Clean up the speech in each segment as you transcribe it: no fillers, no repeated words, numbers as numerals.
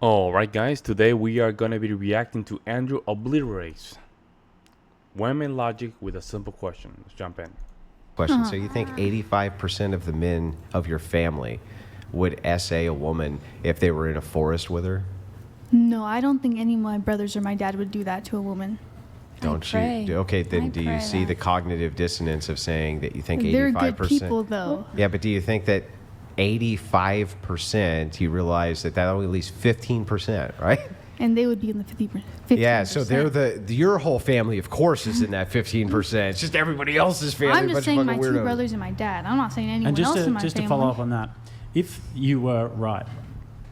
Alright guys, today we are going to be reacting to Andrew Obliterates Women Logic with a simple question. Let's jump in. Question. So you think 85% of the men of your family would essay a woman if they were in a forest with her? No, I don't think any of my brothers or my dad would do that to a woman. Don't you? Okay, then do you see the cognitive dissonance of saying that you think 85%? They're good people, though. Yeah, but do you think that 85%, you realize that only leaves 15%, right? And they would be in the 50%. Yeah, so they're your whole family, of course, is in that 15%. It's just everybody else's family. I'm just saying my weirdos. two brothers and my dad. I'm not saying anyone And just else in my just family. to follow up on that, if you were right,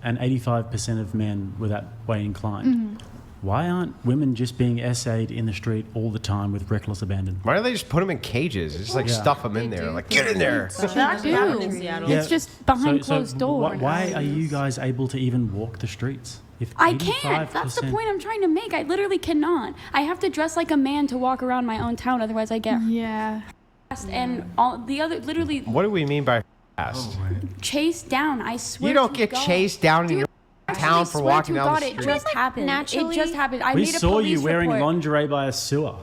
and 85% of men were that way inclined, why aren't women just being essayed in the street all the time with reckless abandon? Why don't they just put them in cages? Just like stuff them in there, like get in there. It's just behind closed doors. Why are you guys able to even walk the streets? If I can't. That's the 85% point I'm trying to make. I literally cannot. I have to dress like a man to walk around my own town, otherwise I get Yeah. harassed. And all the other, literally What do we mean by fast? chased down. I swear. You don't to get God. chased down in Dude, your actually town for swear walking to down God, the it street. just happened. naturally- It just happened. I we made a saw you police wearing report. lingerie by a sewer.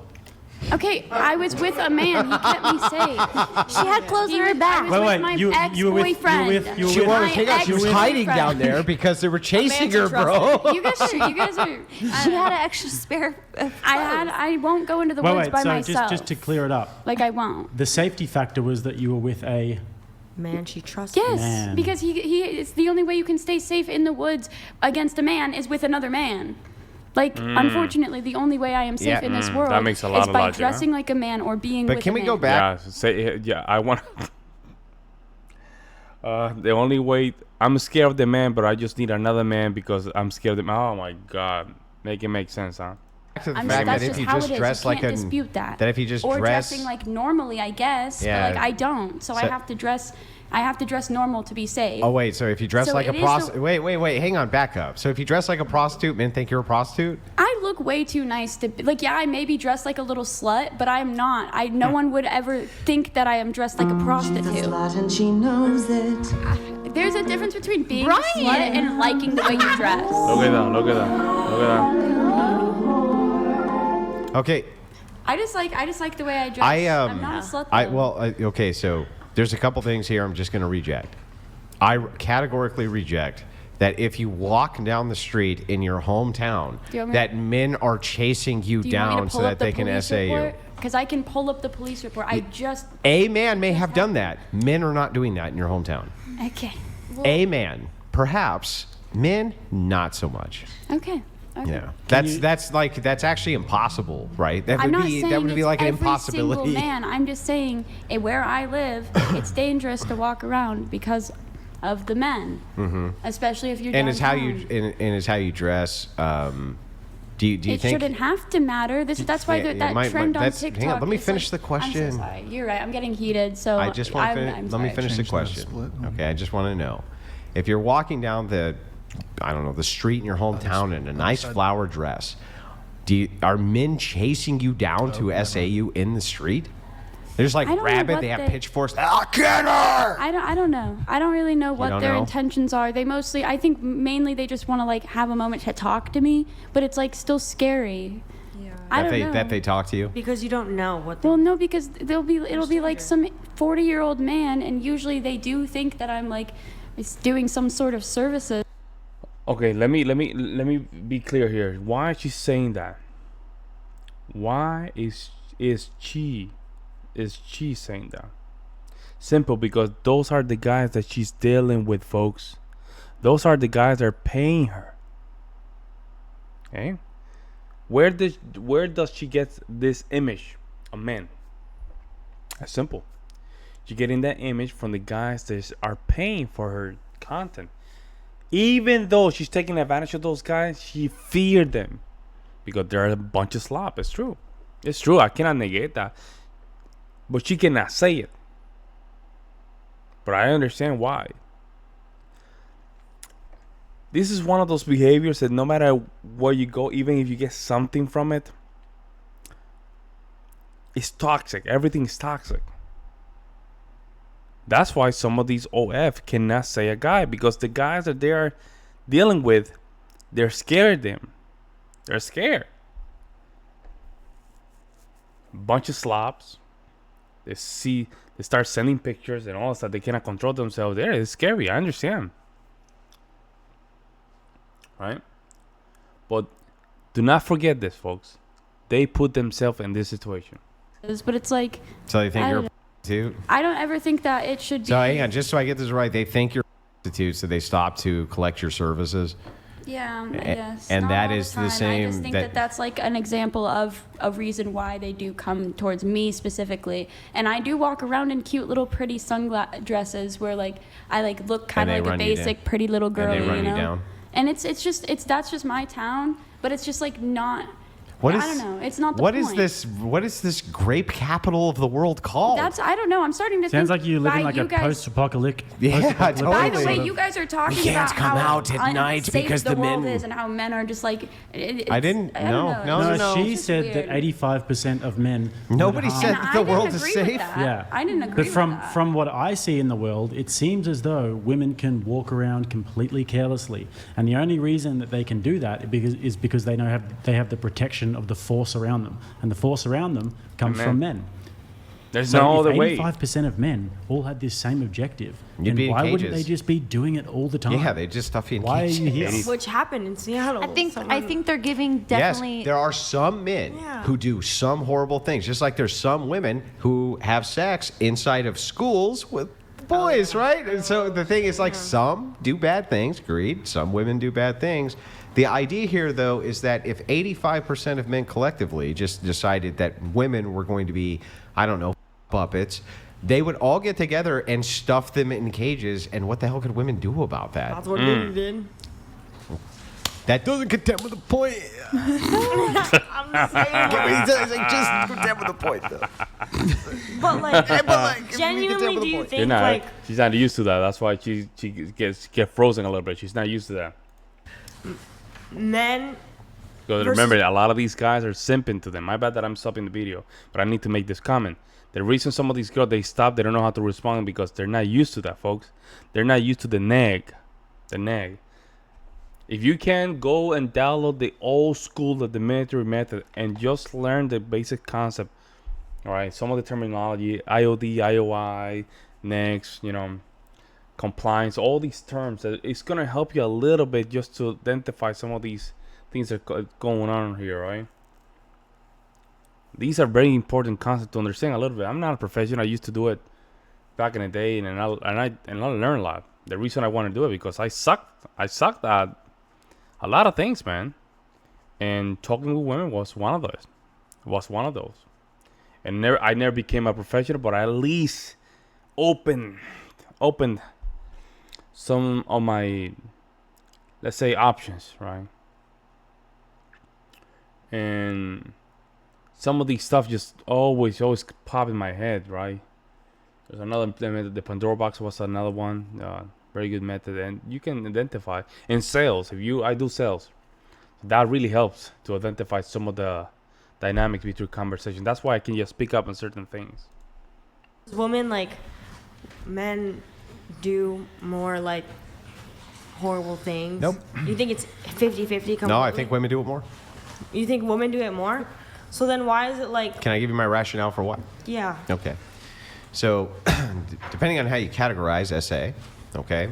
Okay, I was with a man. He kept me safe. She had clothes on her back. I was with my ex-boyfriend. She was, My hang on, she was hiding ex-boyfriend. down there because they were chasing her, bro. You guys are. She had an extra spare. I won't go into the woods by so myself. just to clear it up, Like I won't. the safety factor was that you were with a Man, she trusts. Yes, Man. because he it's the only way you can stay safe in the woods against a man is with another man. Like, unfortunately, the only way I am safe in this world that makes a lot is of by logic, dressing like a man or being But with can a we man. go back? I want the only way I'm scared of the man, but I just need another man because I'm scared of them. Oh my god. Make it make sense, huh? Back to the I'm fact that's that if just you how just it is. dress You like can't a dispute that. that if you just or dress dressing like normally, I guess. Yeah. But like I don't, so I have to dress. I have to dress normal to be safe. Oh wait, so if you dress So like a it is prostitute, wait, hang on, back up. So if you dress like a prostitute, men think you're a prostitute? I look way too nice to like. Yeah, I may be dressed like a little slut, but I'm not. No one would ever think that I am dressed like a prostitute. And she knows it. There's a difference between being a slut and liking the way you dress. Look at that, look at that, look at that. Okay, I just like the way I dress. I'm not a slut. Though. okay, so there's a couple things here I'm just going to reject. I categorically reject that if you walk down the street in your hometown, that men are chasing you Do you want me down to so pull that up the they can police essay report? you. Because I can pull up the police report. A man may have done that. Men are not doing that in your hometown. Okay. A man, perhaps. Men, not so much. Okay. Yeah, that's actually impossible, right? That I'm would not be saying that would be it's like an every impossibility. single man. I'm just saying where I live, it's dangerous to walk around because of the men, especially if you're And it's how downtown. you and it's how you dress. Do you It think shouldn't have to matter. That's why that trend on TikTok. Hang on, let me is finish like, the question. I'm so sorry. You're right. I'm getting heated. So I just want to I'm let me sorry. finish the Change that question. split. Okay, I just want to know if you're walking down the street in your hometown in a nice flower dress. Are men chasing you down to essay you in the street? They're just like I don't know rabid. what They have they- pitchforks. I'll get her. I don't know. I don't really know what don't their know? intentions are. They mostly, I think, mainly they just want to like have a moment to talk to me, but it's like still scary. I don't know. That they talk to you. Because you don't know what. They Well, no, because it'll be like some 40-year-old man, and usually they do think that I'm like doing some sort of services. Okay, let me be clear here. Why is she saying that? Why is she saying that? Simple, because those are the guys that she's dealing with, folks. Those are the guys that are paying her. Okay? Where does she get this image of men? It's simple. She's getting that image from the guys that are paying for her content. Even though she's taking advantage of those guys, she feared them because they're a bunch of slop. It's true. It's true. I cannot negate that. But she cannot say it. But I understand why. This is one of those behaviors that no matter where you go, even if you get something from it, it's toxic. Everything is toxic. That's why some of these OF cannot say a guy, because the guys that they are dealing with They're scared them. They're scared. Bunch of slobs. They start sending pictures and all of a sudden they cannot control themselves. There, it's scary. I understand. Right? But do not forget this, folks. They put themselves in this situation. But it's like, So you think I you're a don't- prostitute? I don't ever think that it should be. So hang on, just so I get this right, they think you're a prostitute, so they stop to collect your services. Yeah, I guess. and Not that all is the time. I same just think that- that's like an example of a reason why they do come towards me specifically. And I do walk around in cute little pretty sundresses where like I like look kind And of they like a run you down. basic pretty little girl, they run you you know. down. And it's that's just my town, but it's just like not. What I is- don't know. It's not the What point. is this? What is this grape capital of the world called? That's I don't know. I'm starting to Sounds think like you live in by like you a guys- post-apocalyptic. Yeah, post-apocalyptic By the totally. way, sort of- you guys are talking We can't about come how out at night unsafe because the the world men- is and how men are just like. I didn't- don't no, know. no, It's no. She just said weird. that 85% of men. would Nobody harm- said And the I world didn't is agree with safe. that. Yeah, I didn't agree But with from that. from what I see in the world, it seems as though women can walk around completely carelessly, and the only reason that they can do that is because they have the protection of the force around them, and the force around them comes Amen. from men. There's So no if other way. 85% of men all had this same objective, You'd then be in why wouldn't cages. they just be doing it all the time? Yeah, they just stuff you in Why are you here? cages. Which happened in Seattle. I think they're giving definitely. Yes, there are some men Yeah. who do some horrible things, just like there's some women who have sex inside of schools with boys, right? And so the thing is, like, some do bad things, agreed. Some women do bad things. The idea here, though, is that if 85% of men collectively just decided that women were going to be, I don't know, puppets, they would all get together and stuff them in cages. And what the hell could women do about that? That's what Diddy did. That doesn't contend with the point. I'm just saying. Just contend with the point, though. But like, Genuinely, genuinely, do you You're think not, like she's not used to that. That's why she gets frozen a little bit. She's not used to that. men? Because Versus- remember, a lot of these guys are simping to them. My bad that I'm stopping the video, but I need to make this comment. The reason some of these girls, they stop, they don't know how to respond because they're not used to that, folks. They're not used to the nag. The nag. If you can go and download the old school of the military method and just learn the basic concept, all right, some of the terminology, IOD, IOI, next, compliance, all these terms, it's going to help you a little bit just to identify some of these things that are going on here, right? These are very important concepts to understand a little bit. I'm not a professional. I used to do it back in the day, and I learned a lot. The reason I want to do it because I sucked at a lot of things, man. And talking with women was one of those. And I never became a professional, but I at least opened some of my, let's say, options, right? And some of these stuff just always pop in my head, right? There's another method. The Pandora box was another one. Very good method, and you can identify in sales. I do sales, that really helps to identify some of the dynamics between conversation. That's why I can just speak up on certain things. women like men do more like horrible things? Nope. You think it's 50-50? No, I think women do it more. You think women do it more? So then why is it like? Can I give you my rationale for what? Yeah. Okay. So, depending on how you categorize SA, okay,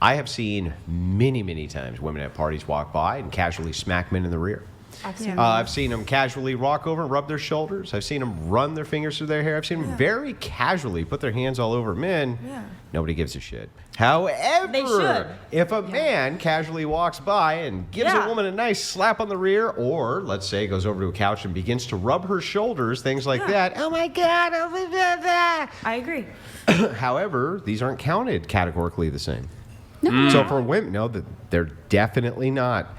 I have seen many, many times women at parties walk by and casually smack men in the rear. I've seen them casually walk over and rub their shoulders. I've seen them run their fingers through their hair. I've seen them very casually put their hands all over men. Yeah. Nobody gives a shit. However, They should. if a man casually walks by and gives Yeah. a woman a nice slap on the rear, or let's say goes over to a couch and begins to rub her shoulders, things like that. Oh my God! Oh my God! I agree. However, these aren't counted categorically the same. So for women, no, they're definitely not.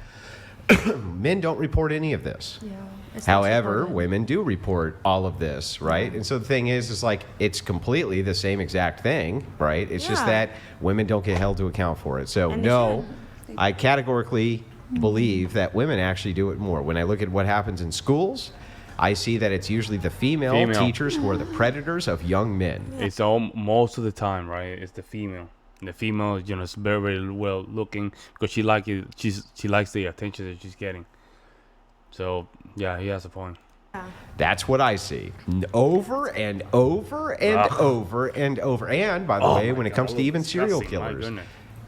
Men don't report any of this. Yeah. However, women do report all of this, right? And so the thing is like it's completely the same exact thing, right? It's just Yeah. that women don't get held to account for it. So And they no, I categorically believe that women actually do it more. When I look at what happens in schools, I see that it's usually the female teachers who are the predators of young men. It's most of the time, right? It's the female. And the female, is very, very well looking because she likes the attention that she's getting. So yeah, he has a point. That's what I see. Over and over and over and over. And by the way, when it comes to even serial killers,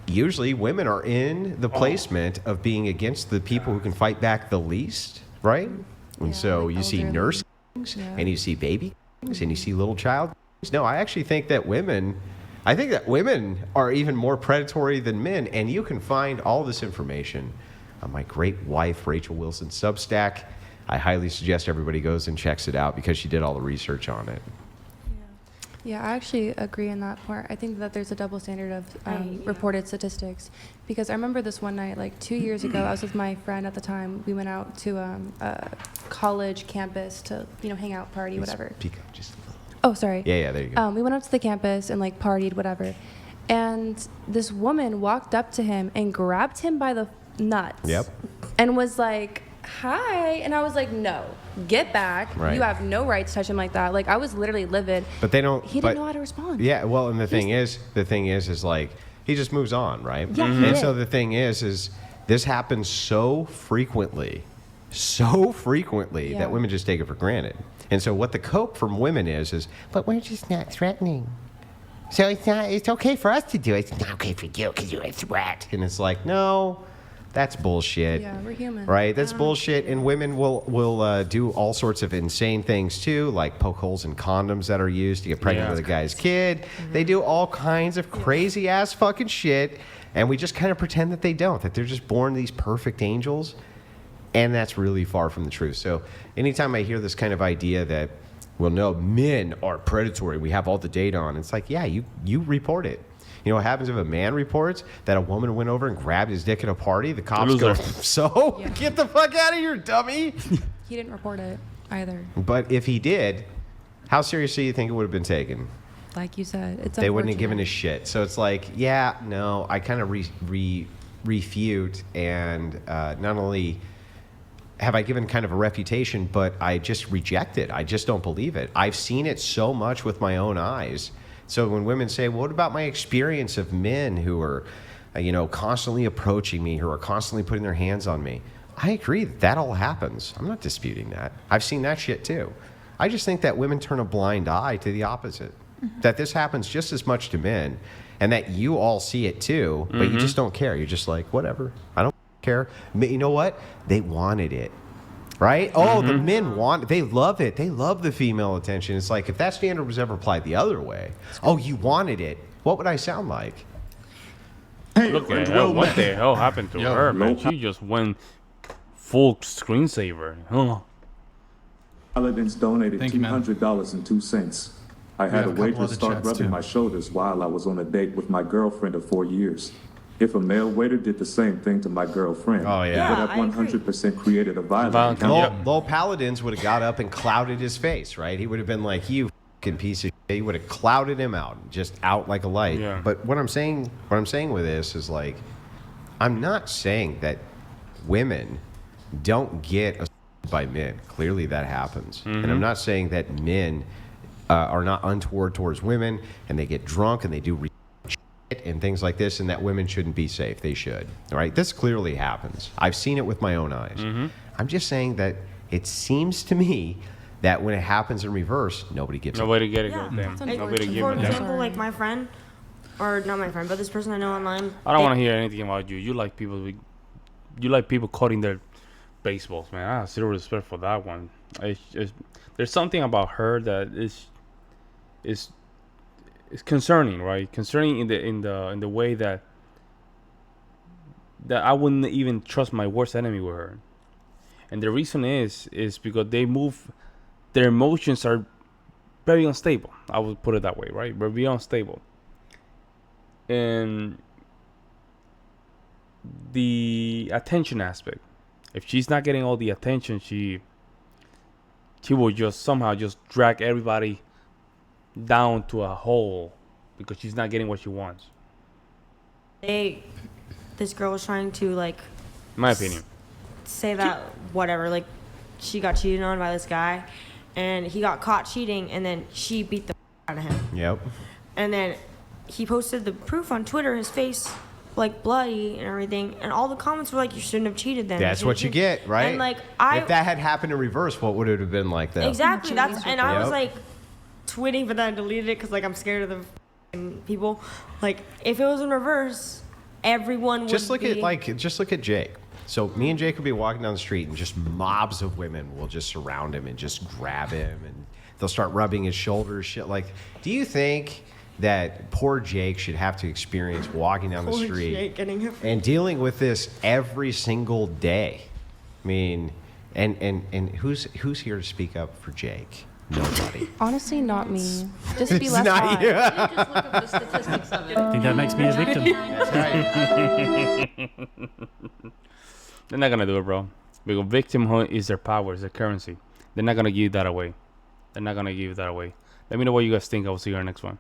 usually women are in the placement of being against the people who can fight back the least, right? And so you see nurse killings, and you see baby killings, and you see little child killings. No, I actually think that women are even more predatory than men, and you can find all this information on my great wife, Rachel Wilson's Substack. I highly suggest everybody goes and checks it out because she did all the research on it. Yeah, I actually agree in that part. I think that there's a double standard of reported statistics. Because I remember this one night, like 2 years ago, I was with my friend at the time. We went out to a college campus to, hang out, party, whatever. Speak up just a little. Oh, sorry. Yeah, there you go. We went out to the campus and like partied, whatever. And this woman walked up to him and grabbed him by the nuts. Yep. And was like, hi. And I was like, no, get back. Right. You have no right to touch him like that. Like, I was literally livid. But they don't. He didn't know how to respond. Yeah, well, and the thing is like, he just moves on, right? Yeah, he And did. so the thing is this happens so frequently that women just take it for granted. And so what the cope from women is, but we're just not threatening. So it's okay for us to do it. It's not okay for you because you're a threat. And it's like, no, that's bullshit. Yeah, we're human. Right? That's bullshit. And women will do all sorts of insane things too, like poke holes in condoms that are used to get pregnant with a guy's kid. They do all kinds of crazy ass fucking shit. And we just kind of pretend that they don't, that they're just born these perfect angels. And that's really far from the truth. So anytime I hear this kind of idea that, well, no, men are predatory, we have all the data on, it's like, yeah, you report it. You know what happens if a man reports that a woman went over and grabbed his dick at a party? The cops go, so? Yeah. Get the fuck out of here, dummy. He didn't report it either. But if he did, how seriously do you think it would have been taken? Like you said, it's They wouldn't have given a unfortunate. shit. So it's like, yeah, no, I kind of refute, and not only have I given kind of a refutation, but I just reject it. I just don't believe it. I've seen it so much with my own eyes. So when women say, well, what about my experience of men who are, constantly approaching me, who are constantly putting their hands on me? I agree that all happens. I'm not disputing that. I've seen that shit too. I just think that women turn a blind eye to the opposite. That this happens just as much to men, and that you all see it too, but you just don't care. You're just like, whatever. I don't care. You know what? They wanted it. Right? Oh, the men they love it. They love the female attention. It's like, if that standard was ever applied the other way, oh, you wanted it, what would I sound like? Look at her. What the hell happened to her, man? She just went full screensaver. Huh. Paladins donated $200.02. I had a waitress start rubbing my shoulders while I was on a date with my girlfriend of 4 years. If a male waiter did the same thing to my girlfriend, Oh, yeah. he would have 100% created a violent Violent encounter. Yep. Lowell Paladins would have got up and clouded his face, right? He would have been like, you fucking piece of shit. He would have clouded him out, just out like a light. Yeah. But what I'm saying with this is, like, I'm not saying that women don't get assaulted by men. Clearly that happens. And I'm not saying that men are not untoward towards women, and they get drunk and they do shit and things like this, and that women shouldn't be safe. They should. All right? This clearly happens. I've seen it with my own eyes. I'm just saying that it seems to me that when it happens in reverse, nobody gives a Nobody get it, Yeah. goddamn. Like, Nobody give for a damn. example, like my friend, or not my friend, but this person I know online. I don't want to hear anything about you. You like people cutting their baseballs, man. I have zero respect for that one. There's something about her that is concerning, right? Concerning in the way that I wouldn't even trust my worst enemy with her. And the reason is because their emotions are very unstable. I would put it that way, right? Very unstable. And the attention aspect. If she's not getting all the attention, she will just somehow just drag everybody down to a hole because she's not getting what she wants. This girl was trying to, like, In my opinion. say that whatever, like, she got cheated on by this guy, and he got caught cheating, and then she beat the out of him. Yep. And then he posted the proof on Twitter, his face like bloody and everything, and all the comments were like, you shouldn't have cheated then. That's what you get, right? And like if that had happened in reverse, what would it have been like though? Exactly. That's and I was Yep. like tweeting, but then I deleted it because like I'm scared of the f***ing people. Like if it was in reverse, everyone would Just look be, at Jake. So me and Jake would be walking down the street, and just mobs of women will just surround him and just grab him, and they'll start rubbing his shoulders, shit. Like, do you think that poor Jake should have to experience walking down the Poor street Jake getting hit. and dealing with this every single day? I mean, and who's here to speak up for Jake? Nobody. Honestly, not me. Just be It's less not hot. you. Just look up the statistics of it. I think that makes me a victim. They're not gonna do it, bro. Because victimhood is their power, is their currency. They're not gonna give that away. They're not gonna give that away. Let me know what you guys think. I will see you in our next one.